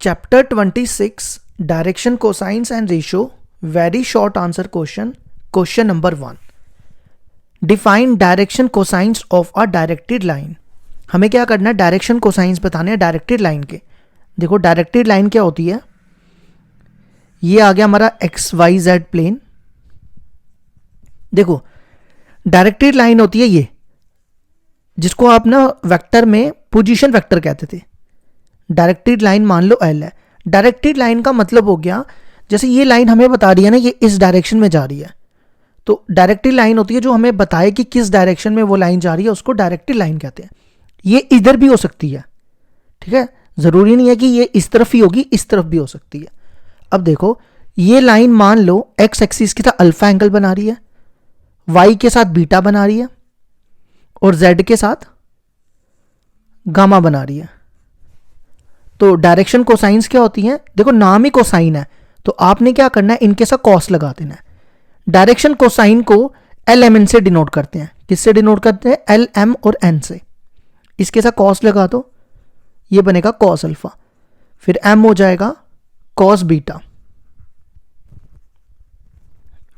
Chapter 26 direction cosines and ratio very short answer question number 1 define direction cosines of a directed line. हमें क्या करना है, direction cosines बताने हैं directed line के। देखो डायरेक्टेड लाइन क्या होती है, ये आ गया हमारा एक्स वाई जेड प्लेन। देखो डायरेक्टेड लाइन होती है ये, जिसको आप ना वेक्टर में पोजीशन वेक्टर कहते थे। डायरेक्टेड लाइन मान लो एल है। डायरेक्टेड लाइन का मतलब हो गया, जैसे ये लाइन हमें बता रही है ना, ये इस डायरेक्शन में जा रही है, तो डायरेक्टेड लाइन होती है जो हमें बताए कि किस डायरेक्शन में वो लाइन जा रही है, उसको डायरेक्टेड लाइन कहते हैं। ये इधर भी हो सकती है, ठीक है, जरूरी नहीं है कि ये इस तरफ ही होगी, इस तरफ भी हो सकती है। अब देखो ये लाइन मान लो एक्स एक्सिस के साथ अल्फा एंगल बना रही है, वाई के साथ बीटा बना रही है और जेड के साथ गामा बना रही है। तो डायरेक्शन कोसाइंस क्या होती है, देखो नाम ही कोसाइन है, तो आपने क्या करना है, इनके साथ कॉस लगा देना है। डायरेक्शन कोसाइन को एल एम एन से डिनोट करते हैं। किससे डिनोट करते हैं, एल एम और एन से। इसके साथ कॉस लगा दो, ये बनेगा कॉस अल्फा, फिर एम हो जाएगा कॉस बीटा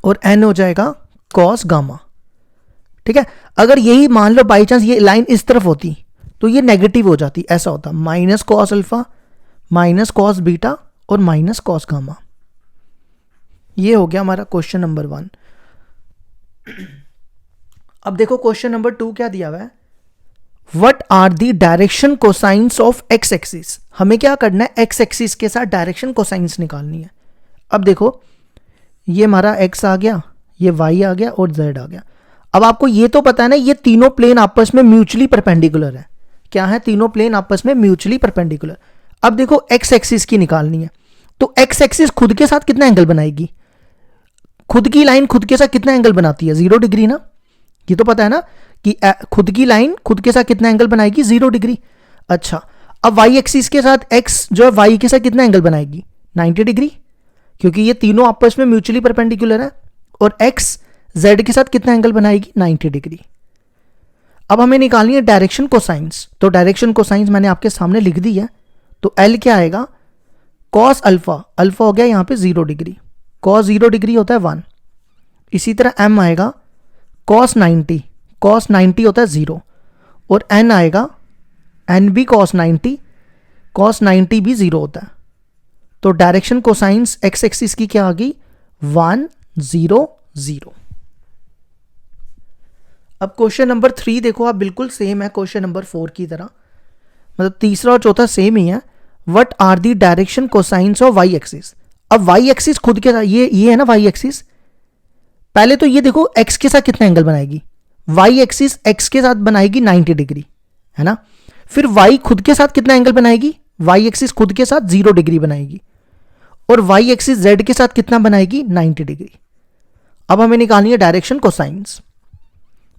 और एन हो जाएगा कॉस गामा। ठीक है, अगर यही मान लो बाई चांस ये लाइन इस तरफ होती तो ये नेगेटिव हो जाती, ऐसा होता minus cos alpha minus cos beta और माइनस कॉस गामा। ये हो गया हमारा क्वेश्चन नंबर 1। अब देखो क्वेश्चन नंबर 2 क्या दिया हुआ है, what are the direction cosines of X axis. हमें क्या करना है, एक्स एक्सिस के साथ डायरेक्शन कोसाइंस निकालनी है। अब देखो ये हमारा एक्स आ गया, ये वाई आ गया और जेड आ गया। अब आपको ये तो पता है ना, ये तीनों प्लेन आपस में म्यूचुअली परपेंडिकुलर है। क्या है, तीनों प्लेन आपस में म्यूचुअली परपेंडिकुलर। अब देखो एक्स एक्सिस की निकालनी है, तो एक्स एक्सिस खुद के साथ कितना एंगल बनाएगी, खुद की लाइन खुद के साथ कितना एंगल बनाती है, 0 डिग्री ना। ये तो पता है ना कि खुद की लाइन खुद के साथ कितना एंगल बनाएगी, 0 डिग्री। अच्छा, अब वाई एक्सिस के साथ एक्स जो है वाई के साथ कितना एंगल बनाएगी, 90 डिग्री, क्योंकि ये तीनों आपस में म्यूचुअली परपेंडिकुलर है। और एक्स जेड के साथ कितना एंगल बनाएगी, 90 डिग्री। अब हमें निकालनी है डायरेक्शन कोसाइंस, तो डायरेक्शन कोसाइंस मैंने आपके सामने लिख दी है। तो एल क्या आएगा, कॉस अल्फा, अल्फा हो गया यहाँ पे 0 डिग्री, कॉस 0 डिग्री होता है 1। इसी तरह एम आएगा कॉस 90, कॉस 90 होता है 0। और एन आएगा, एन भी कॉस 90, कॉस 90 भी 0 होता है। तो डायरेक्शन कोसाइंस एक्स एक्सिस की क्या आ गई, 1 0 0। अब क्वेश्चन नंबर 3 देखो, आप बिल्कुल सेम है क्वेश्चन नंबर 4 की तरह, मतलब तीसरा और चौथा सेम ही है। What are the direction cosines of Y axis. अब वाई एक्सिस खुद के साथ ये है ना वाई एक्सिस, पहले तो ये देखो एक्स के साथ कितना एंगल बनाएगी, वाई एक्सिस एक्स के साथ बनाएगी 90 डिग्री, है ना। फिर वाई खुद के साथ कितना एंगल बनाएगी, वाई एक्सिस खुद के साथ 0 डिग्री बनाएगी। और वाई एक्सिस जेड के साथ कितना बनाएगी, 90 डिग्री। अब हमें निकालनी है डायरेक्शन कोसाइंस,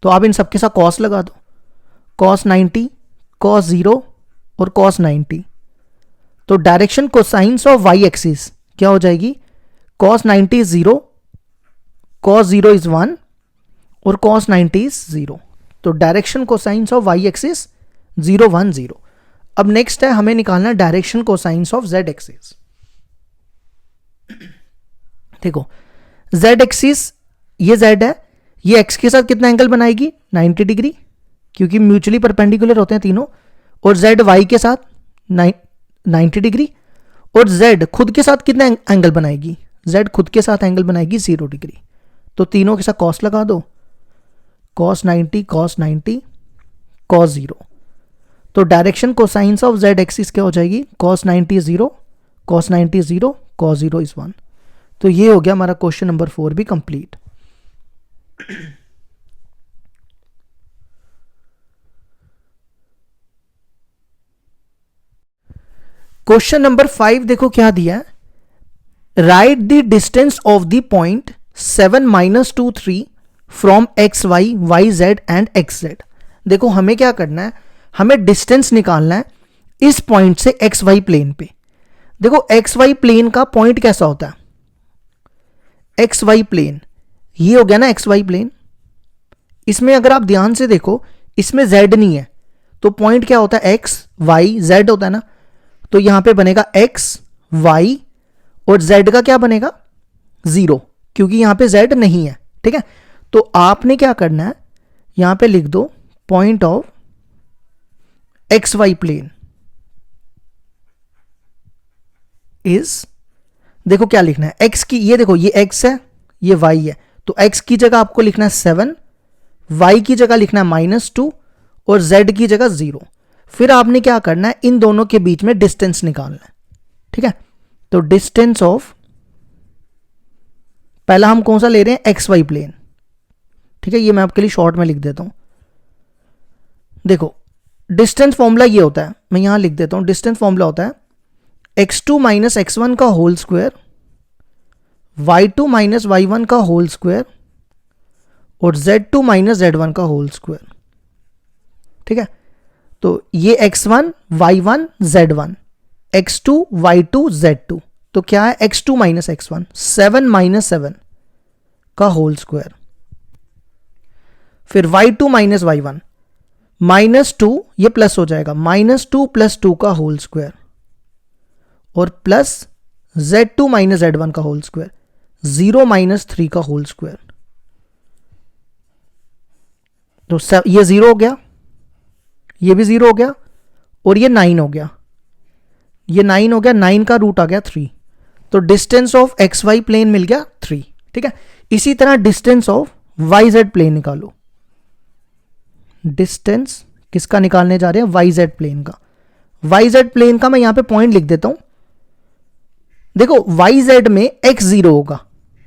तो आप इन सबके साथ कॉस लगा दो, कॉस 90 कॉस 0 और कॉस 90। तो direction cosines of Y axis क्या हो जाएगी, कॉस 90 इज 0, कॉस 0 इज 1 और कॉस 90 इज 0। तो direction cosines of Y axis 0 1 0। अब नेक्स्ट है हमें निकालना direction cosines of Z axis. देखो जेड एक्सिस, ये जेड है, ये एक्स के साथ कितना एंगल बनाएगी, 90 डिग्री, क्योंकि म्यूचुअली परपेंडिकुलर होते हैं तीनों। और जेड वाई के साथ 90 डिग्री। और जेड खुद के साथ कितना एंगल बनाएगी, जेड खुद के साथ एंगल बनाएगी 0 डिग्री। तो तीनों के साथ कॉस लगा दो, कॉस 90 कॉस 90 कॉस 0। तो direction cosines of Z axis क्या हो जाएगी, कॉस 90 0 कॉस 90 0 कॉस 0 इज 1। तो ये हो गया हमारा क्वेश्चन नंबर 4 भी कंप्लीट। क्वेश्चन नंबर 5 देखो क्या दिया है, write the distance of the point 7 - 2 3 from X Y Y Z and X Z. देखो हमें क्या करना है, हमें डिस्टेंस निकालना है इस पॉइंट से एक्स वाई प्लेन पे। देखो एक्स वाई प्लेन का पॉइंट कैसा होता है, एक्स वाई प्लेन ये हो गया ना एक्स वाई प्लेन। इसमें अगर आप ध्यान से देखो, इसमें जेड नहीं है, तो पॉइंट क्या होता है, एक्स वाई जेड होता है ना। तो यहां पे बनेगा एक्स वाई और z का क्या बनेगा 0, क्योंकि यहां पे z नहीं है। ठीक है, तो आपने क्या करना है, यहां पे लिख दो point of X Y plane is, देखो क्या लिखना है, x की, ये देखो ये x है ये y है, तो x की जगह आपको लिखना है 7, y की जगह लिखना है -2 और z की जगह 0। फिर आपने क्या करना है, इन दोनों के बीच में डिस्टेंस निकालना है। ठीक है, तो डिस्टेंस ऑफ, पहला हम कौन सा ले रहे हैं, एक्स वाई प्लेन। ठीक है, ये मैं आपके लिए शॉर्ट में लिख देता हूं। देखो डिस्टेंस फॉर्मूला ये होता है, मैं यहां लिख देता हूं, डिस्टेंस फॉर्मूला होता है x2 माइनस x1 का whole square, y2 minus y1 का होल स्क्वायर और z2 माइनस z1 का होल स्क्वायर। ठीक है, तो ये x1 y1 z1, x2 y2 z2, तो क्या है x2 माइनस x1, 7 माइनस 7 का होल स्क्वायर, फिर y2 माइनस y1 -2, ये प्लस हो जाएगा, -2 + 2 का होल स्क्वायर और प्लस z2 माइनस z1 का होल स्क्वायर, 0 माइनस 3 का होल स्क्वायर। तो ये 0 हो गया, ये भी 0 हो गया और ये 9 हो गया, ये 9 हो गया, 9 का रूट आ गया 3, तो distance of X Y plane मिल गया 3। ठीक है, इसी तरह distance of Y Z plane निकालो। डिस्टेंस किसका निकालने जा रहे हैं, वाई जेड प्लेन का। वाई जेड प्लेन का मैं यहां पे पॉइंट लिख देता हूं। देखो वाई जेड में एक्स 0 होगा,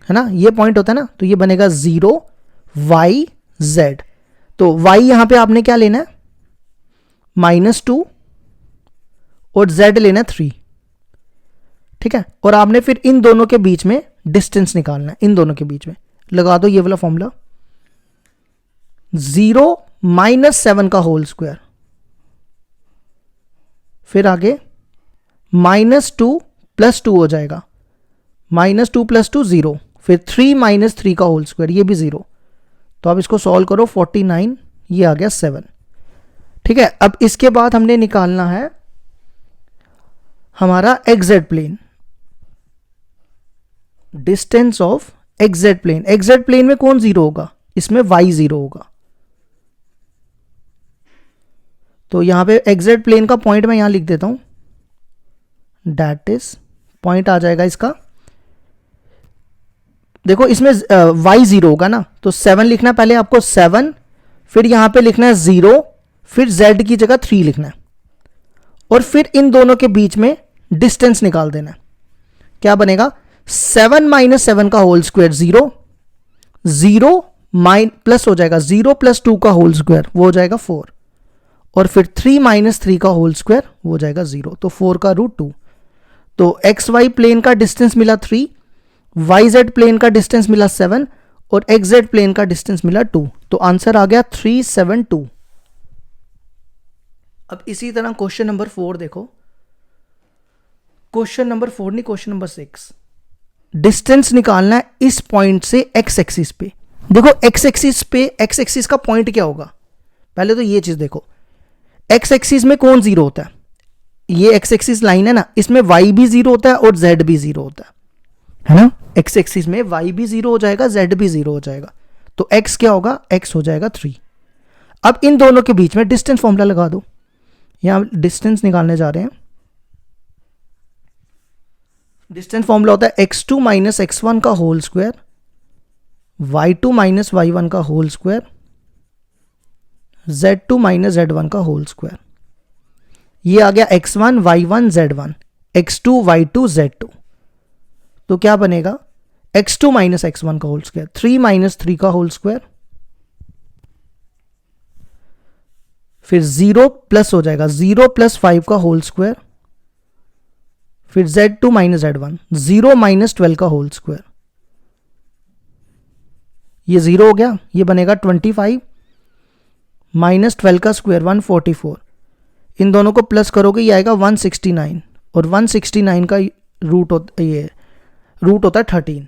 है ना, ये पॉइंट होता है ना, तो ये बनेगा 0 वाई जेड। तो वाई यहां पे आपने क्या लेना है, -2 और z लेना है 3। ठीक है, और आपने फिर इन दोनों के बीच में डिस्टेंस निकालना है, इन दोनों के बीच में लगा दो ये वाला फॉर्मूला, 0 माइनस 7 का होल स्क्वायर, फिर आगे -2 + 2 हो जाएगा, -2 + 2 0, फिर 3 माइनस 3 का होल स्क्वायर, ये भी 0। तो अब इसको सॉल्व करो, 49, ये आ गया 7। ठीक है, अब इसके बाद हमने निकालना है हमारा xz plane, distance of xz plane. xz plane में कौन 0 होगा, इसमें y 0 होगा। तो यहां पे xz प्लेन का पॉइंट मैं यहां लिख देता हूं, दैट इज, पॉइंट आ जाएगा इसका, देखो इसमें y 0 होगा ना, तो 7 लिखना है पहले आपको, 7, फिर यहां पे लिखना है 0, फिर z की जगह 3 लिखना है और फिर इन दोनों के बीच में डिस्टेंस निकाल देना है। क्या बनेगा, 7 माइनस 7 का होल स्क्वायर 0, 0 प्लस हो जाएगा 0 + 2 का होल स्क्वायर, वो हो जाएगा 4, और फिर 3 माइनस 3 का होल स्क्वायर, वो हो जाएगा 0, तो 4 का रूट 2। तो एक्स वाई प्लेन का डिस्टेंस मिला 3, वाई जेड प्लेन का डिस्टेंस मिला 7 और एक्स जेड प्लेन का डिस्टेंस मिला 2, तो आंसर आ गया 372। अब इसी तरह क्वेश्चन नंबर 4 देखो, क्वेश्चन नंबर 4 नहीं, क्वेश्चन नंबर 6, डिस्टेंस निकालना है इस पॉइंट से एक्स एक्सिस पे। देखो एक्स एक्सिस पे, एक्स एक्सिस का पॉइंट क्या होगा, पहले तो ये चीज देखो, एक्स एक्सिस में कौन 0 होता है, ये एक्स एक्सिस लाइन है ना, इसमें y भी 0 होता है और z भी 0 होता है ना, एक्स एक्सिस में y भी 0 हो जाएगा, z भी 0 हो जाएगा, तो x क्या होगा, x हो जाएगा 3। अब इन दोनों के बीच में डिस्टेंस फॉर्मूला लगा दो, यहां डिस्टेंस निकालने जा रहे हैं। डिस्टेंस फॉर्मूला होता है x2 माइनस x1 का whole square, y2 minus y1 का whole square, z2 minus z1 का होल स्क्वायर। ये आ गया x1 y1 z1, x2 y2 z2, तो क्या बनेगा, x2 माइनस x1 का होल स्क्वायर, 3 माइनस 3 का होल स्क्वायर, फिर 0 प्लस हो जाएगा 0 + 5 का होल स्क्वायर, फिर z2 माइनस z1, 0 माइनस 12 का होल स्क्वायर, ये 0 हो गया, ये बनेगा 25 माइनस 12 का स्क्वायर 144, इन दोनों को प्लस करोगे ये आएगा 169, और 169 का रूट होता है 13।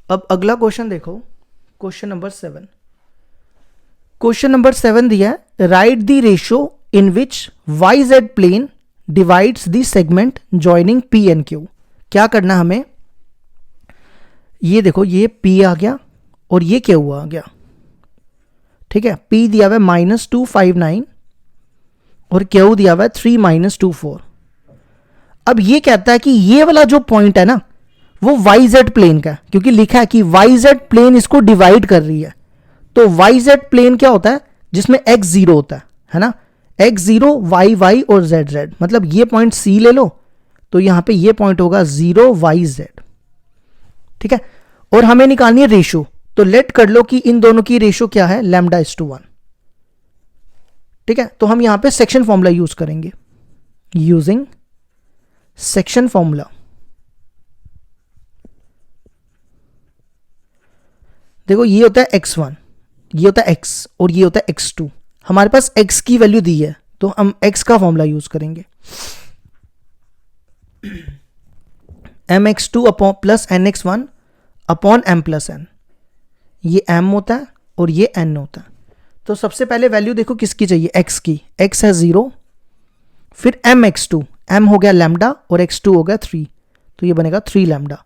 अब अगला क्वेश्चन देखो, क्वेश्चन नंबर 7, क्वेश्चन नंबर 7 दिया है, write the ratio in which Y Z plane divides the segment joining P and Q. क्या करना हमें, ये देखो ये P आ गया और ये क्यू आ गया, ठीक है। P दिया हुआ है -259 और क्यू दिया हुआ है 3 -24। अब ये कहता है कि ये वाला जो पॉइंट है ना वो वाई जेड प्लेन का है, क्योंकि लिखा है कि वाई जेड प्लेन इसको डिवाइड कर रही है। तो वाई जेड प्लेन क्या होता है, जिसमें एक्स जीरो होता है ना, एक्स जीरो वाई वाई और जेड जेड, मतलब ये पॉइंट सी ले लो तो यहां पे ये पॉइंट होगा 0 वाई जेड, ठीक है। और हमें निकालनी है रेशो, तो लेट कर लो कि इन दोनों की रेशो क्या है, λ/1, ठीक है। तो हम यहां पे सेक्शन फॉर्मूला यूज करेंगे, यूजिंग सेक्शन फॉर्मूला। देखो ये होता है x1, ये होता है x और ये होता है x2। हमारे पास x की वैल्यू दी है तो हम x का फॉर्मूला यूज करेंगे, mx2 plus nx1 upon m plus n। ये m होता है और ये n होता है। तो सबसे पहले वैल्यू देखो किसकी चाहिए, x की, x है 0, फिर mx2, m हो गया लैम्डा और x2 हो गया 3, तो ये बनेगा 3 लैम्डा।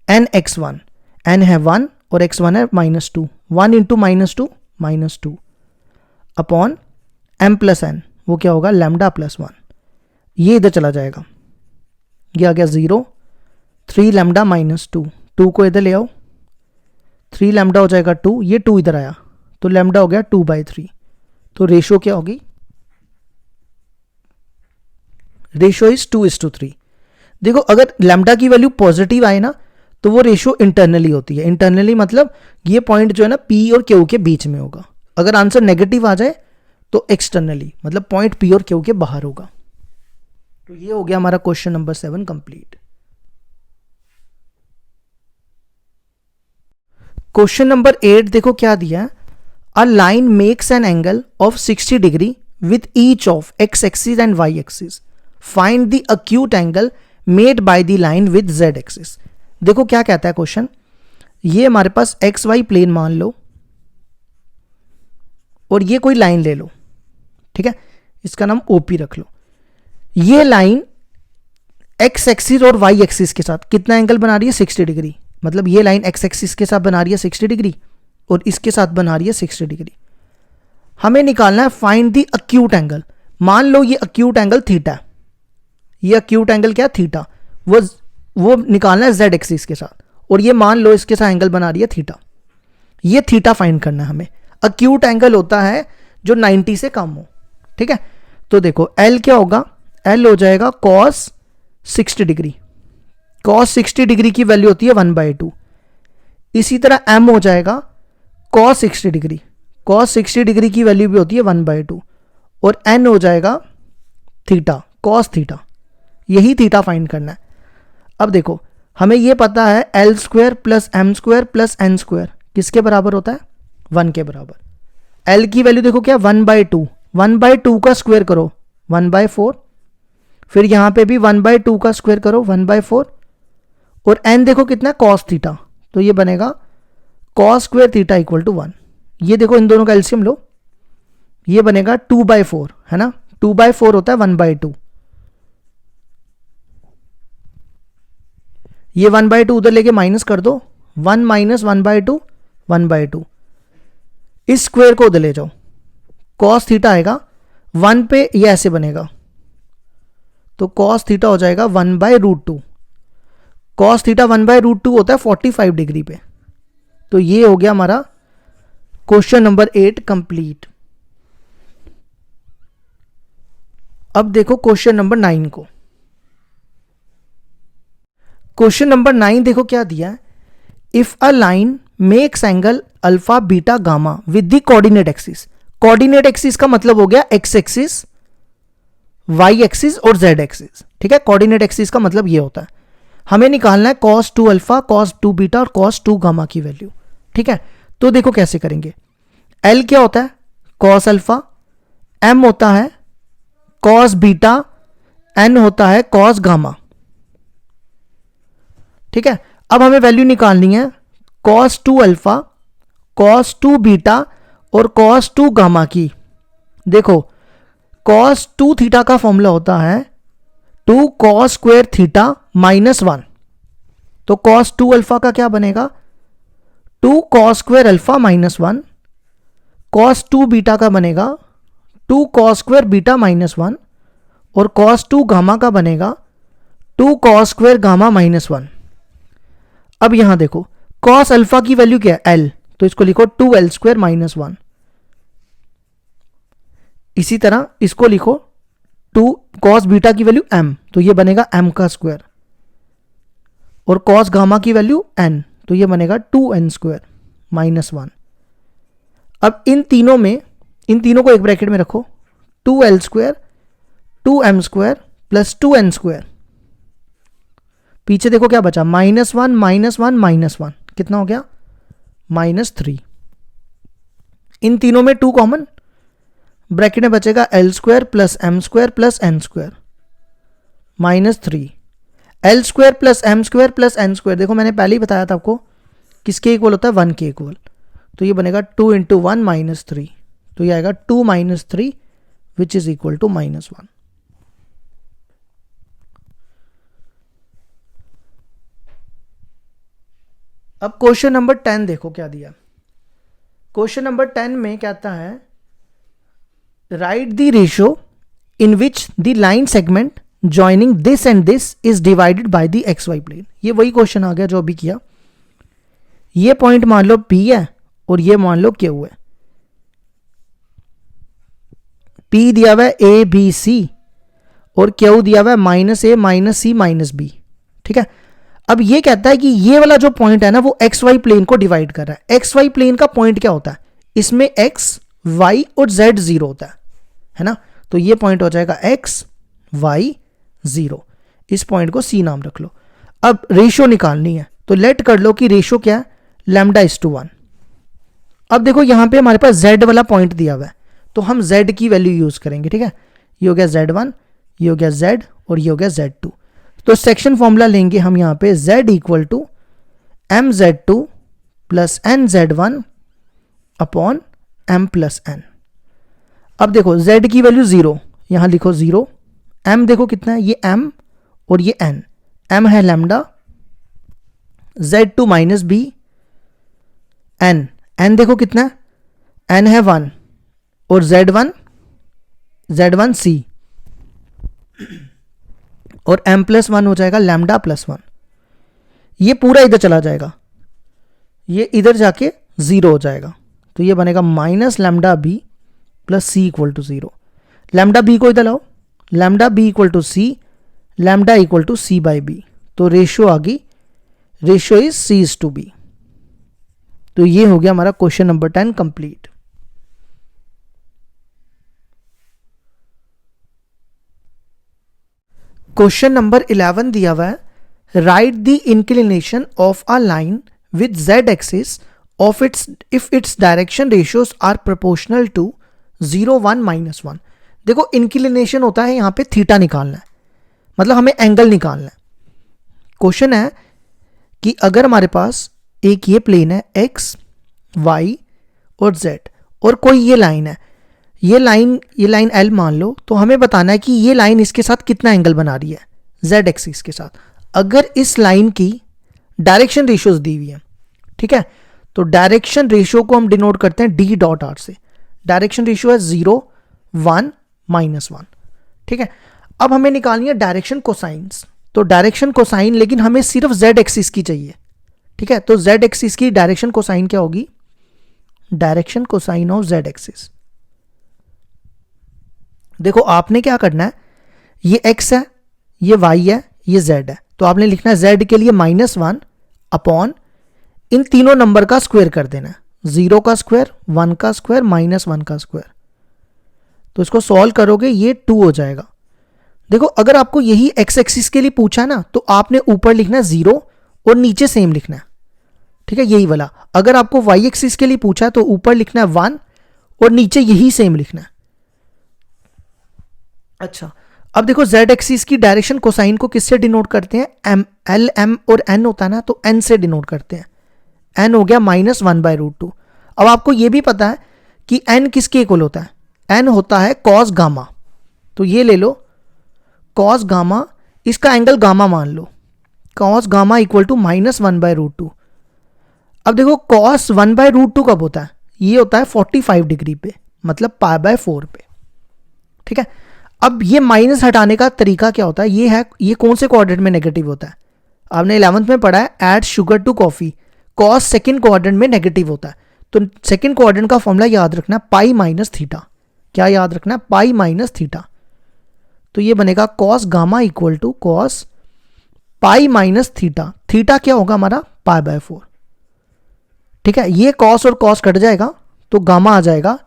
nx1, n है 1 और x1 है -2, 1 into -2 -2 upon m plus n, वो क्या होगा लैम्डा प्लस 1। ये इधर चला जाएगा, ये आ गया 0, 3 लैम्डा -2, 2 को इधर ले आओ, 3 लैम्डा हो जाएगा 2, ये 2 इधर आया तो लैम्डा हो गया 2/3। तो रेशो क्या होगी, रेशो इज 2:3। देखो अगर लैम्डा की वैल्यू पॉजिटिव आए ना तो वो रेशो इंटरनली होती है। इंटरनली मतलब ये पॉइंट जो है ना पी और क्यू के बीच में होगा। अगर आंसर नेगेटिव आ जाए तो एक्सटर्नली मतलब पॉइंट पी और क्यू के बाहर होगा। तो ये हो गया हमारा question number 7 complete. Question number 8 देखो क्या दिया है, अ line makes an angle of 60 degree with each of x axis and y axis, find the acute angle made by the line with z axis. देखो क्या कहता है क्वेश्चन, ये हमारे पास एक्स वाई प्लेन मान लो और ये कोई लाइन ले लो, ठीक है, इसका नाम ओपी रख लो। ये लाइन एक्स एक्सिस और वाई एक्सिस के साथ कितना एंगल बना रही है, 60 डिग्री। मतलब ये लाइन एक्स एक्सिस के साथ बना रही है 60 डिग्री और इसके साथ बना रही है 60 डिग्री। हमें निकालना है फाइंड द अक्यूट एंगल। मान लो ये अक्यूट एंगल थीटा है, ये अक्यूट एंगल क्या थीटा, वो निकालना है जेड एक्सिस के साथ, और ये मान लो इसके साथ एंगल बना रही है थीटा। ये थीटा फाइंड करना है हमें। अक्यूट एंगल होता है जो 90 से कम हो, ठीक है। तो देखो एल क्या होगा, एल हो जाएगा कॉस 60 डिग्री। कॉस 60 डिग्री की वैल्यू होती है 1/2। इसी तरह एम हो जाएगा कॉस 60 डिग्री। कॉस 60 डिग्री की वैल्यू भी होती है 1/2 और एन हो जाएगा थीटा, कॉस थीटा। यही थीटा फाइंड करना है। अब देखो हमें यह पता है l² plus m² plus n² किसके बराबर होता है, 1 के बराबर। l की वैल्यू देखो क्या 1/2, 1/2 का स्क्वायर करो 1/4, फिर यहां पे भी 1/2 का स्क्वायर करो 1/4, और n देखो कितना cos थीटा, तो ये बनेगा cos square theta equal to 1। ये देखो इन दोनों का एलसीएम लो, ये बनेगा 2/4 है ना, 2/4 होता है 1/2। ये 1/2 उधर लेके माइनस कर दो, 1 माइनस 1/2 1/2। इस स्क्वायर को उधर ले जाओ, cos थीटा आएगा 1 पे, ये ऐसे बनेगा तो cos थीटा हो जाएगा 1/√2। cos थीटा 1/√2 होता है 45 डिग्री पे। तो ये हो गया हमारा क्वेश्चन नंबर 8 कंप्लीट। अब देखो क्वेश्चन नंबर 9 को। क्वेश्चन नंबर 9 देखो क्या दिया है, if a line makes angle alpha beta gamma with the coordinate axis. Coordinate axis का मतलब हो गया एक्स एक्सिस, वाई एक्सिस और जेड एक्सिस, ठीक है। कोऑर्डिनेट एक्सिस का मतलब ये होता है। हमें निकालना है cos 2 अल्फा, cos 2 बीटा और cos 2 गामा की वैल्यू, ठीक है। तो देखो कैसे करेंगे, L क्या होता है cos अल्फा, M होता है cos बीटा, N होता है cos गामा, ठीक है। अब हमें वैल्यू निकालनी है cos 2 अल्फा, cos 2 बीटा और cos 2 गामा की, देखो cos 2 थीटा का फॉर्मूला होता है 2 cos स्क्वायर थीटा माइनस 1, तो cos 2 अल्फा का क्या बनेगा 2 cos square alpha minus 1, cos 2 beta का बनेगा 2 cos स्क्वायर बीटा माइनस 1, और cos 2 गामा का बनेगा 2 cos स्क्वायर गामा माइनस 1। अब यहां देखो cos अल्फा की वैल्यू क्या है L, तो इसको लिखो 2L स्क्वायर माइनस 1। इसी तरह इसको लिखो 2 cos बीटा की वैल्यू m, तो ये बनेगा m का स्क्वायर, और cos गामा की वैल्यू n, तो ये बनेगा 2n स्क्वायर माइनस 1। अब इन तीनों को एक ब्रैकेट में रखो, 2L square 2m square plus 2n square, पीछे देखो क्या बचा माइनस 1 माइनस 1 माइनस 1, कितना हो गया माइनस 3। इन तीनों में 2 कॉमन, ब्रैकेट में बचेगा L square plus m square plus n square minus 3। L square plus m square plus n square, देखो मैंने पहले ही बताया था आपको किसके इक्वल होता है 1 के इक्वल, तो ये बनेगा 2 इंटू 1 माइनस 3, तो ये आएगा 2 minus 3 which is equal to minus 1। अब क्वेश्चन नंबर 10 देखो क्या दिया। क्वेश्चन नंबर 10 में कहता है write the ratio in which the line segment joining this and this is divided by the x Y plane. ये वही क्वेश्चन आ गया जो अभी किया। ये पॉइंट मान लो P है और ये मान लो Q है। P दिया हुआ है A B C और Q दिया हुआ है minus A minus C minus B, ठीक है। अब ये कहता है कि ये वाला जो पॉइंट है ना वो एक्स वाई प्लेन को डिवाइड कर रहा है। एक्स वाई प्लेन का पॉइंट क्या होता है, इसमें एक्स वाई और जेड जीरो होता है ना, तो ये पॉइंट हो जाएगा एक्स वाई जीरो। इस पॉइंट को सी नाम रख लो। अब रेशियो निकालनी है तो लेट कर लो कि रेशियो क्या है लैम्डा इज टू 1। अब देखो यहां पे हमारे पास जेड वाला पॉइंट दिया हुआ है तो हम जेड की वैल्यू यूज करेंगे, ठीक है। ये हो गया Z1, ये हो गया Z और ये हो गया Z2। तो सेक्शन फॉर्मूला लेंगे हम यहां पे Z equal to mz2 plus nz1 upon m plus n। अब देखो Z की वैल्यू 0, यहां लिखो 0, m देखो कितना है ये m और ये n, m है lambda, Z2 minus b, n देखो कितना है n है 1 और Z1 c और m प्लस 1 हो जाएगा लैम्डा प्लस 1। ये पूरा इधर चला जाएगा, ये इधर जाके 0 हो जाएगा, तो ये बनेगा minus lambda B plus C equal to 0। Lambda B को इधर लाओ, lambda B equal to C, lambda equal to C by B, तो रेशियो आ गई, ratio is C is to B. तो ये हो गया हमारा question number 10 complete. Question number 11 दिया हुआ है write the inclination of a line with z axis of its if its direction ratios are proportional to 0 1 minus 1। देखो इंक्लिनेशन होता है यहां पे थीटा निकालना है, मतलब हमें एंगल निकालना है। क्वेश्चन है कि अगर हमारे पास एक ये प्लेन है x y और z और कोई ये लाइन है, ये लाइन L मान लो, तो हमें बताना है कि ये लाइन इसके साथ कितना एंगल बना रही है z एक्सिस के साथ। अगर इस लाइन की डायरेक्शन रेशियोज दी हुई है, ठीक है, तो डायरेक्शन रेशियो को हम डिनोट करते हैं d डॉट r से। डायरेक्शन रेशियो है 0 1 माइनस 1, ठीक है। अब हमें निकालनी है डायरेक्शन कोसाइंस, तो डायरेक्शन कोसाइन लेकिन हमें सिर्फ z एक्सिस की चाहिए, ठीक है। तो z एक्सिस की डायरेक्शन कोसाइन क्या होगी, direction cosine of z axis. देखो आपने क्या करना है, ये x है, ये y है, ये z है, तो आपने लिखना है z के लिए -1 अपॉन इन तीनों नंबर का स्क्वायर कर देना है, 0 का स्क्वायर, 1 का स्क्वायर, -1 का स्क्वायर। तो इसको सॉल्व करोगे ये 2 हो जाएगा। देखो अगर आपको यही x एक्सिस के लिए पूछा ना तो आपने ऊपर लिखना है 0 और नीचे सेम लिखना है, ठीक है, यही वाला। अगर आपको y एक्सिस के लिए पूछा है तो ऊपर लिखना है 1 और नीचे यही सेम लिखना है। अच्छा, अब देखो z एक्सिस की डायरेक्शन कोसाइन को किससे डिनोट करते हैं, m l m और n होता है ना, तो n से डिनोट करते हैं। n हो गया -1/√2। अब आपको यह भी पता है कि n किसके इक्वल होता है, n होता है कॉस गामा। तो ये ले लो कॉस गामा, इसका एंगल गामा मान लो, कॉस गामा इक्वल टू -1/√2। अब देखो कॉस 1/√2 कब होता है, ये होता है 45 डिग्री पे, मतलब π/4 पे। ठीक है, अब ये माइनस हटाने का तरीका क्या होता है, ये है, ये कौन से कोऑर्डिनेट में नेगेटिव होता है, आपने 11th में पढ़ा है, add sugar to coffee, cos second coordinate में नेगेटिव होता है। तो सेकंड कोऑर्डिनेट का फॉर्मूला याद रखना है पाई माइनस थीटा। क्या याद रखना है, पाई माइनस थीटा। तो ये बनेगा cos gamma equal to cos pi minus theta. Theta क्या होगा हमारा, π/4। ठीक है, ये कॉस और कॉस कट जाएगा तो गामा आ जाएगा,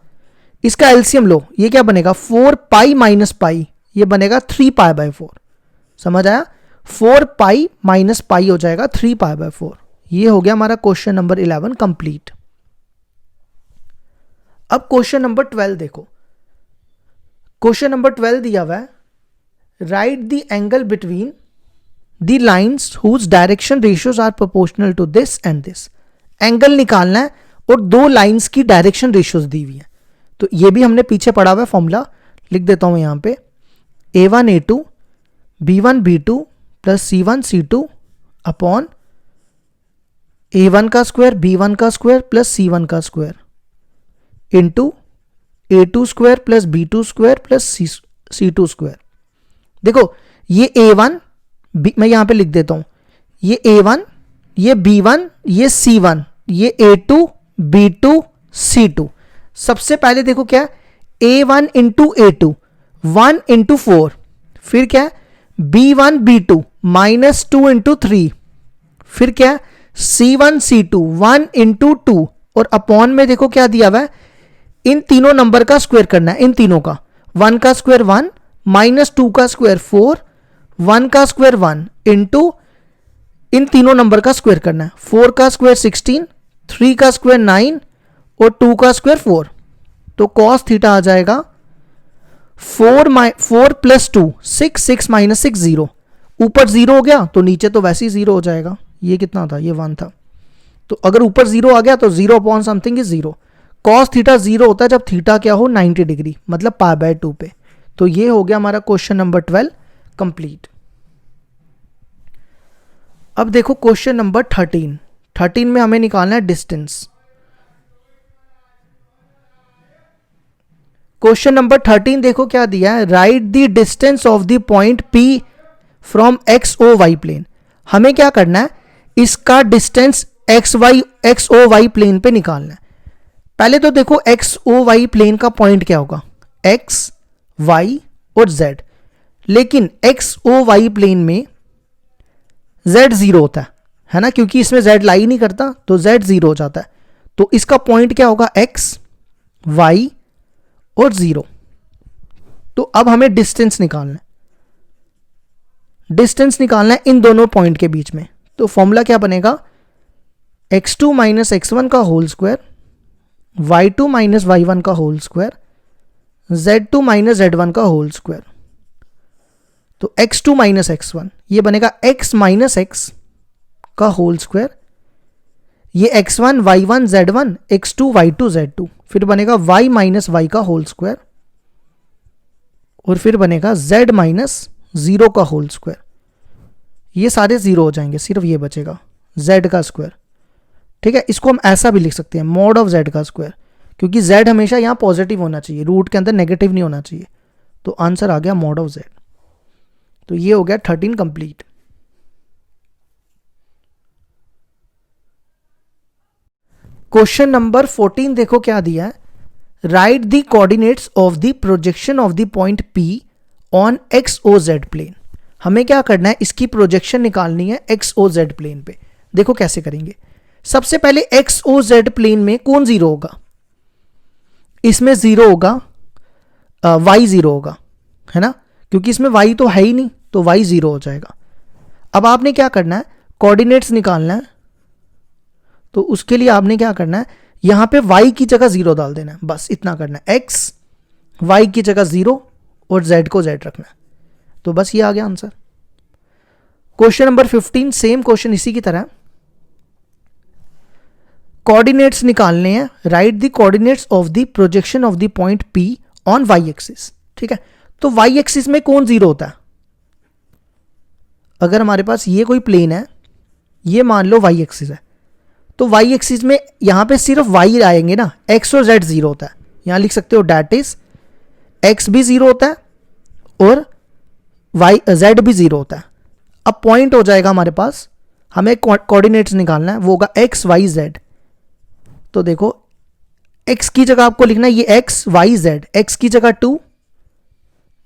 इसका एलसीएम लो, ये क्या बनेगा 4 पाई माइनस पाई, ये बनेगा 3 π/4। समझ आया, 4 पाई माइनस पाई हो जाएगा 3 π/4। ये हो गया हमारा क्वेश्चन नंबर 11 कंप्लीट। अब क्वेश्चन नंबर 12 देखो, क्वेश्चन नंबर 12 दिया हुआ है, write the angle between the lines whose direction ratios are proportional to this and this. Angle निकालना है और दो लाइन्स की डायरेक्शन रेशियोज दी हुई है। तो ये भी हमने पीछे पढ़ा हुआ है, फॉर्मूला लिख देता हूं यहां पे, a1 a2 b1 b2 plus c1 c2 upon a1 का स्क्वायर b1 का स्क्वायर प्लस c1 का square into a2 square plus b2 square plus c2 square. देखो ये a1 मैं यहां पे लिख देता हूं, ये a1 ये b1 ये c1 ये a2 b2 c2। सबसे पहले देखो क्या है, a1 इंटू a2 1 इंटू 4, फिर क्या है b1 b2 -2 इंटू 3, फिर क्या है c1 c2 1 इंटू 2, और अपॉन में देखो क्या दिया हुआ है, इन तीनों नंबर का स्क्वायर करना है, इन तीनों का, 1 का स्क्वायर 1 -2 का स्क्वायर 4 1 का स्क्वायर 1 इंटू इन तीनों नंबर का स्क्वायर करना है, 4 का स्क्वायर 16 3 का स्क्वायर 9 और 2 का स्क्वायर 4। तो कॉस थीटा आ जाएगा 4 प्लस 2 6 6 माइनस 6 0, ऊपर 0 हो गया तो नीचे तो वैसे ही 0 हो जाएगा। ये कितना था, ये 1 था, तो अगर ऊपर 0 आ गया तो 0 upon something is 0। Cos theta 0 होता है जब थीटा क्या हो 90 डिग्री, मतलब π/2 पे। तो ये हो गया हमारा क्वेश्चन नंबर 12 कंप्लीट। अब देखो क्वेश्चन नंबर 13 में हमें निकालना है डिस्टेंस। क्वेश्चन नंबर 13 देखो क्या दिया है, write the distance of the point P from XOY plane. हमें क्या करना है, इसका डिस्टेंस XOY प्लेन पे निकालना है। पहले तो देखो XOY प्लेन का पॉइंट क्या होगा, X Y और Z, लेकिन XOY प्लेन में Z 0 होता है ना, क्योंकि इसमें Z लाई नहीं करता तो Z 0 हो जाता है। तो इसका पॉइंट क्या होगा, X Y और 0। तो अब हमें डिस्टेंस निकालना है, डिस्टेंस निकालना है इन दोनों पॉइंट के बीच में। तो फॉर्मूला क्या बनेगा, x2 माइनस x1 का whole square y2 minus y1 का whole square z2 minus z1 का होल स्क्वायर। तो x2 माइनस x1 ये बनेगा x माइनस x का होल स्क्वायर, ये x1 y1 z1 x2 y2 z2, फिर बनेगा y माइनस y का होल स्क्वायर, और फिर बनेगा z माइनस 0 का होल स्क्वायर। ये सारे 0 हो जाएंगे, सिर्फ ये बचेगा z का स्क्वायर। ठीक है, इसको हम ऐसा भी लिख सकते हैं मॉड ऑफ z का स्क्वायर, क्योंकि z हमेशा यहाँ पॉजिटिव होना चाहिए, रूट के अंदर नेगेटिव नहीं होना चाहिए। तो आंसर आ गया मॉड ऑफ z। तो ये हो गया 13 कंप्लीट। क्वेश्चन नंबर 14 देखो क्या दिया है, write the coordinates of the projection of the point P on XOZ plane. हमें क्या करना है, इसकी प्रोजेक्शन निकालनी है XOZ प्लेन पे। देखो कैसे करेंगे, सबसे पहले XOZ प्लेन में कौन 0 होगा, इसमें 0 होगा, y 0 होगा, है ना, क्योंकि इसमें y तो है ही नहीं, तो y 0 हो जाएगा। अब आपने क्या करना है, कोऑर्डिनेट्स निकालना है। तो उसके लिए आपने क्या करना है, यहां पे y की जगह 0 डाल देना है, बस इतना करना है, x y की जगह 0 और z को z रखना है। तो बस ये आ गया answer. Question number 15 same question इसी की तरह, कोऑर्डिनेट्स निकालने हैं, write the coordinates of the projection of the point P on Y axis. ठीक है, तो वाई एक्सिस में कौन जीरो होता है? अगर हमारे पास ये कोई प्लेन है, ये मान लो वाई एक्सिस है, तो वाई एक्सिस में यहां पे सिर्फ वाई आएंगे ना, एक्स और जेड जीरो होता है। यहां लिख सकते हो डैट इज एक्स भी जीरो होता है और वाई जेड भी जीरो होता है। अब पॉइंट हो जाएगा हमारे पास, हमें कोऑर्डिनेट्स निकालना है, वो होगा एक्स वाई जेड। तो देखो एक्स की जगह आपको लिखना है ये एक्स वाई जेड, एक्स की जगह 2,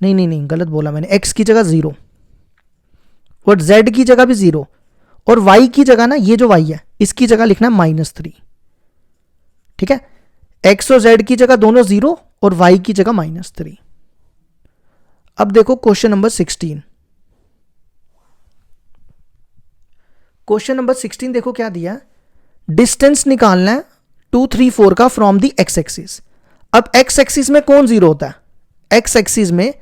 नहीं गलत बोला मैंने, एक्स की जगह 0 और जेड की जगह भी 0 और वाई की जगह ना, ये जो वाई है इसकी जगह लिखना है -3। ठीक है, एक्स और जेड की जगह दोनों 0 और वाई की जगह -3। अब देखो क्वेश्चन नंबर 16। क्वेश्चन नंबर 16 देखो क्या दिया है, डिस्टेंस निकालना है 2 3 4 का फ्रॉम दी एक्स एक्सिस। अब एक्स एक्सिस में कौन जीरो होता है? एक्स एक्सिस में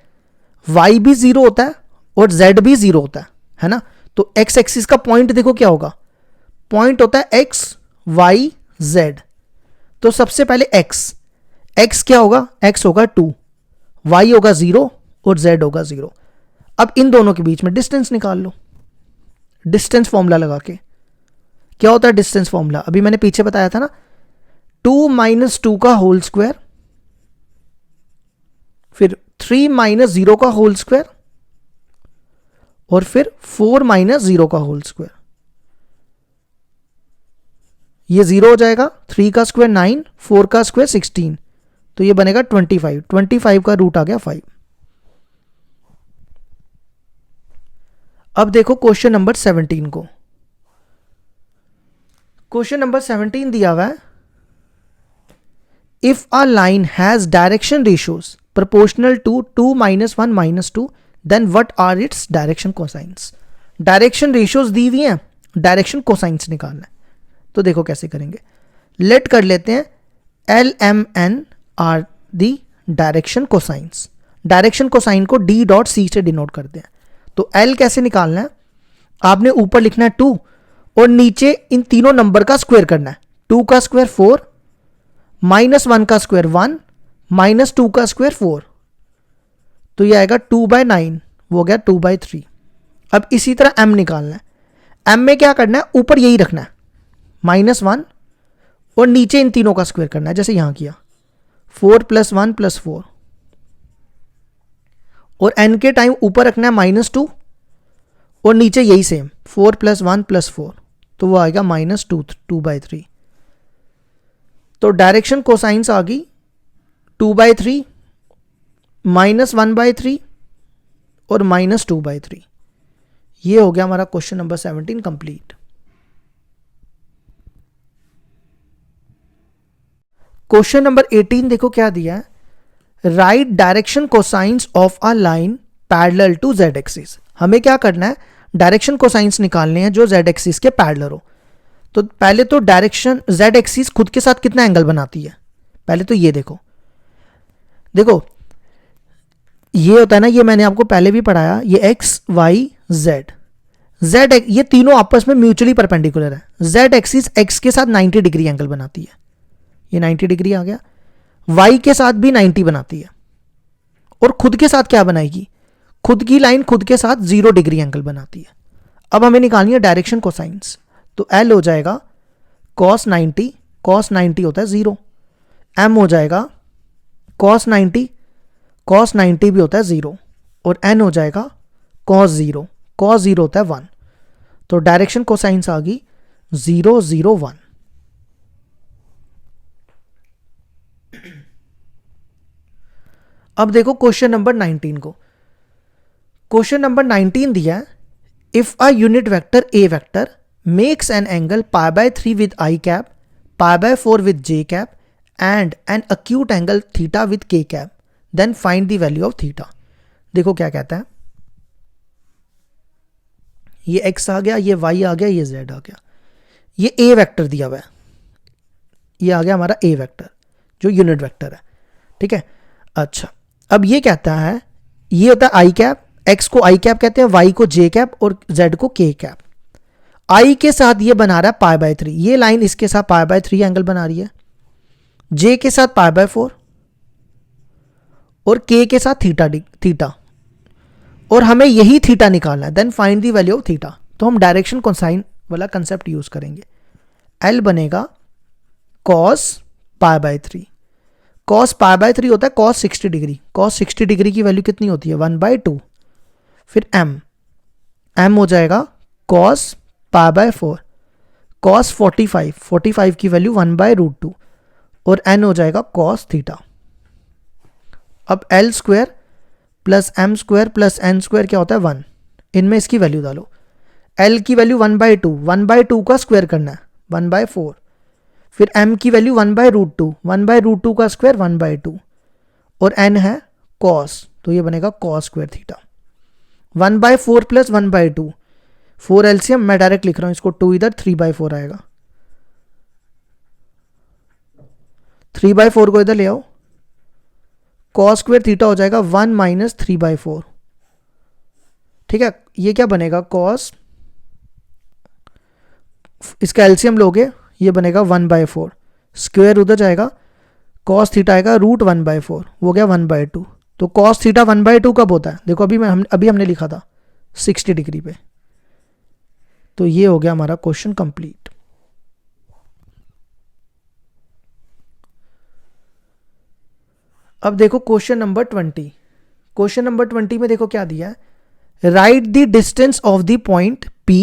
वाई भी जीरो होता है और जेड भी जीरो होता है ना। तो एक्स एक्सिस का पॉइंट देखो क्या होगा, पॉइंट होता है एक्स वाई जेड। तो सबसे पहले एक्स, एक्स क्या होगा, एक्स होगा 2, वाई होगा 0 और जेड होगा 0। अब इन दोनों के बीच में डिस्टेंस निकाल लो, डिस्टेंस फॉर्मूला लगा के। क्या होता है डिस्टेंस फॉर्मूला, अभी मैंने पीछे बताया था ना, 2 - 2 का होल स्क्वायर, फिर 3 - 0 का होल स्क्वायर और फिर 4 - 0 का होल स्क्वायर। ये 0 हो जाएगा, 3 का स्क्वायर 9, 4 का स्क्वायर 16, तो ये बनेगा 25। 25 का रूट आ गया 5। अब देखो क्वेश्चन नंबर 17 को। क्वेश्चन नंबर 17 दिया हुआ है, if a line has direction ratios proportional to 2 - 1 - 2 then what are its direction cosines. Direction ratios दी हुई हैं, डायरेक्शन कोसाइंस निकालना है। तो देखो कैसे करेंगे, लेट कर लेते हैं LMN are the direction cosines. Direction cosine को D.C से डिनोट करते हैं। तो L कैसे निकालना है, आपने ऊपर लिखना है 2 और नीचे इन तीनों नंबर का स्क्वायर करना है। 2 का स्क्वायर 4, -1 का स्क्वायर 1, -2 का स्क्वायर 4, तो ये आएगा 2/9, वो हो गया 2/3। अब इसी तरह M निकालना है। M में क्या करना है, ऊपर यही रखना है -1 और नीचे इन तीनों का स्क्वायर करना है, जैसे यहां किया 4 + 1 + 4 और n के टाइम ऊपर रखना है -2 और नीचे यही सेम 4 + 1 + 4, तो वो आएगा -2/3। तो डायरेक्शन कोसाइंस आ गई 2/3, -1/3 और -2/3। ये हो गया हमारा question number 17 complete. Question number 18 देखो क्या दिया है, write direction cosines of a line parallel to Z axis. हमें क्या करना है, डायरेक्शन कोसाइंस निकालने हैं जो जेड एक्सिस के पैरेलल हो। तो पहले तो डायरेक्शन जेड एक्सिस खुद के साथ कितना एंगल बनाती है, पहले तो ये देखो ये होता है ना, ये मैंने आपको पहले भी पढ़ाया, ये एक्स वाई जेड, ये तीनों आपस में म्यूचुअली परपेंडिकुलर है। जेड एक्सिस एक्स के साथ 90 डिग्री एंगल बनाती है, ये 90 डिग्री आ गया। वाई के साथ भी 90 बनाती है और खुद के साथ क्या बनाएगी, खुद की लाइन खुद के साथ 0 डिग्री एंगल बनाती है। अब हमें निकालनी है डायरेक्शन कोसाइंस, तो L हो जाएगा cos 90, cos 90 होता है 0, M हो जाएगा cos 90, cos 90 भी होता है 0 और N हो जाएगा cos 0, cos 0 होता है 1। तो डायरेक्शन कोसाइंस आ गई 0 0 1। अब देखो क्वेश्चन नंबर 19 को। क्वेश्चन नंबर 19 दिया है, if a unit vector a vector makes an angle π/3 with I cap, π/4 with J cap and an acute angle theta with K cap, then find the value of theta. देखो क्या कहता है, ये x आ गया, ये y आ गया, ये z आ गया, ये a वेक्टर दिया हुआ है, ये आ गया हमारा a वेक्टर जो यूनिट वेक्टर है। ठीक है, अच्छा अब ये कहता है, ये होता है I कैप, x को I कैप कहते हैं, y को J कैप और z को K कैप। आई के साथ ये बना रहा है पाई बाय 3, ये लाइन इसके साथ पाई बाय 3 एंगल बना रही है, जे के साथ पाई बाय 4 और के के साथ थीटा, और हमें यही थीटा निकालना है। Then find the value of theta. तो हम डायरेक्शन कोसाइन वाला कंसेप्ट यूज करेंगे। एल बनेगा cos pi by 3, cos pi by 3 होता है कॉस 60 डिग्री, कॉस 60 डिग्री की वैल्यू कितनी होती है 1/2, फिर एम हो जाएगा कॉस पाई बाय 4, कॉस 45 की वैल्यू 1/√2 और एन हो जाएगा कॉस थीटा। अब L square plus M square plus N square क्या होता है 1, इनमें इसकी वैल्यू डालो। एल की वैल्यू 1/2 का स्क्वायर करना है 1/4, फिर एम की वैल्यू 1/√2 का स्क्वायर 1/2 और एन है कॉस, तो ये बनेगा cos square theta. 1/4 plus 1/2, 4 LCM, मैं डायरेक्ट लिख रहा हूं इसको, 2 इधर 3/4 आएगा, 3/4 को इधर ले आओ, कॉस स्क्वायर थीटा हो जाएगा 1 - 3/4। ठीक है, ये क्या बनेगा कॉस, इसका एलसीएम लोगे ये बनेगा 1/4, स्क्वायर उधर जाएगा, कॉस थीटा आएगा √1/4, वो गया 1/2। तो कॉस थीटा 1/2 कब होता है, देखो अभी हमने लिखा था 60 डिग्री पे। तो ये हो गया हमारा क्वेश्चन कंप्लीट। अब देखो क्वेश्चन नंबर 20। क्वेश्चन नंबर 20 में देखो क्या दिया है, write the distance of the point P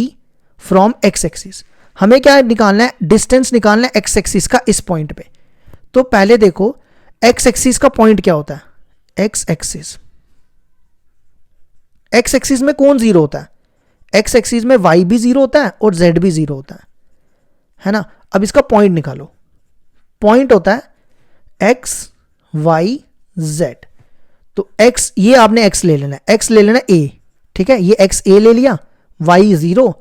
from x axis. हमें क्या निकालना है, डिस्टेंस निकालना है एक्स एक्सिस का इस पॉइंट पे। तो पहले देखो एक्स एक्सिस का पॉइंट क्या होता है, एक्स एक्सिस, एक्स एक्सिस में कौन जीरो होता है, एक्स एक्सिस में y भी जीरो होता है और z भी जीरो होता है ना। अब इसका पॉइंट निकालो, पॉइंट होता है x y z। तो x, ये आपने x ले लेना है, x ले लेना a, ठीक है, ये x a ले लिया, y 0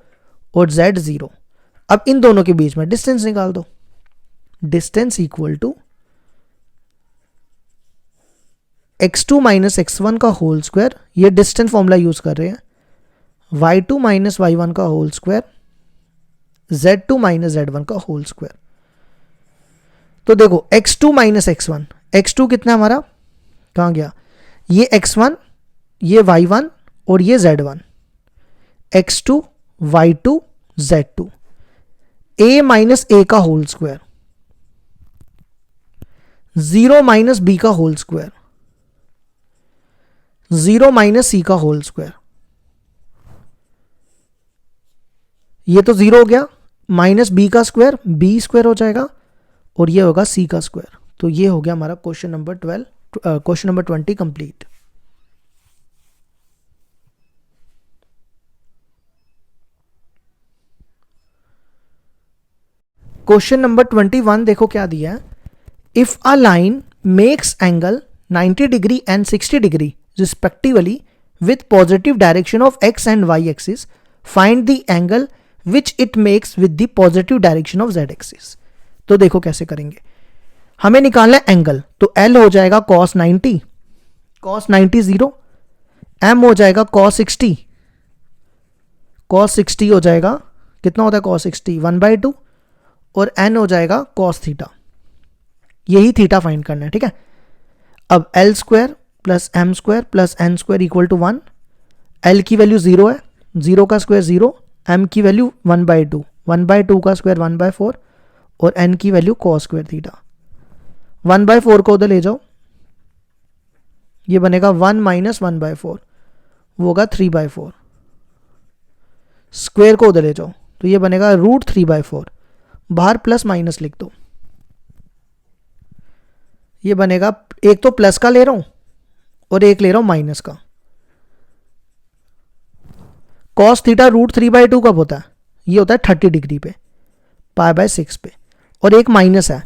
और z 0। अब इन दोनों के बीच में डिस्टेंस निकाल दो, distance equal to x2 - x1 का होल स्क्वायर, ये डिस्टेंस फॉर्मूला यूज कर रहे हैं, y2 - y1 का होल स्क्वायर, z2 - z1 का होल स्क्वायर। तो देखो x2 - x1, x2 कितना हमारा, कहां गया, ये x1, ये y1 और ये z1, x2 y2 z2, a minus a का होल स्क्वायर, 0 - b का होल स्क्वायर, 0 - c का होल स्क्वायर, ये तो 0 हो गया, माइनस b का स्क्वायर, b स्क्वायर हो जाएगा और ये होगा c का स्क्वायर। तो ये हो गया हमारा question number 20 complete. Question number 21 देखो क्या दिया है, if a line makes angle 90 degree and 60 degree respectively with positive direction of x and y axis, find the angle which it makes with the positive direction of z axis। तो देखो कैसे करेंगे, हमें निकालना है एंगल, तो L हो जाएगा cos 90, cos 90 0, M हो जाएगा cos 60, cos 60 हो जाएगा, कितना होता है cos 60 1/2 और N हो जाएगा cos थीटा, यही थीटा फाइंड करना है। ठीक है, अब L square plus M square plus N square equal to 1, L की वैल्यू 0 है, 0 का स्क्वायर 0, एम की वैल्यू 1/2, 1/2 का स्क्वायर 1/4 और एन की वैल्यू cos स्क्वायर थीटा। 1/4 को उधर ले जाओ, ये बनेगा 1 - 1/4, वो होगा 3/4, स्क्वायर को उधर ले जाओ तो ये बनेगा √3/4, बाहर प्लस माइनस लिख दो, ये बनेगा, एक तो प्लस का ले रहा हूं और एक ले रहा हूं माइनस का। cos थीटा √3/2 कब होता है, ये होता है 30 डिग्री पे, π/6 पे, और एक माइनस है,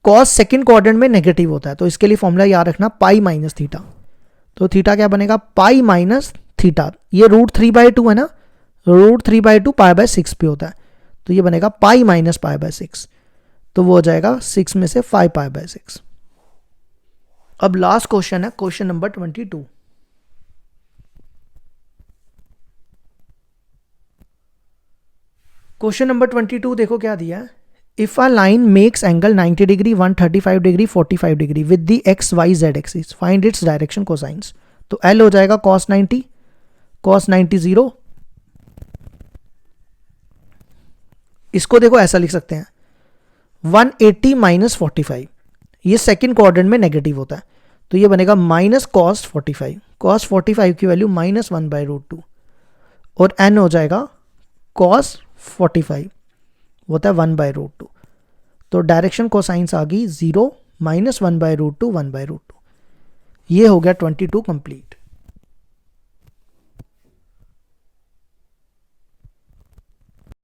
cos सेकंड क्वाड्रेंट में नेगेटिव होता है, तो इसके लिए फॉर्मूला याद रखना π - थीटा। तो थीटा क्या बनेगा, π - थीटा, ये √3/2 है ना, √3/2 π/6 पे होता है, तो ये बनेगा π - π/6, तो वो हो जाएगा 6 में से 5 π/6। अब लास्ट क्वेश्चन है क्वेश्चन नंबर 22। क्वेश्चन नंबर 22 देखो क्या दिया है। If a line makes angle 90 degree 135 degree 45 degree with the x y z axis find its direction cosines. तो एल हो जाएगा cos 90, cos 90 0। इसको देखो ऐसा लिख सकते हैं 180 माइनस 45, ये सेकेंड क्वाड्रेंट में नेगेटिव होता है, तो ये बनेगा माइनस cos 45, cos 45 की वैल्यू -1/√2 और n हो जाएगा cos 45 होता है 1/√2। तो डायरेक्शन कोसाइंस आ गई 0 -1/√2 1/√2। ये हो गया 22 कंप्लीट।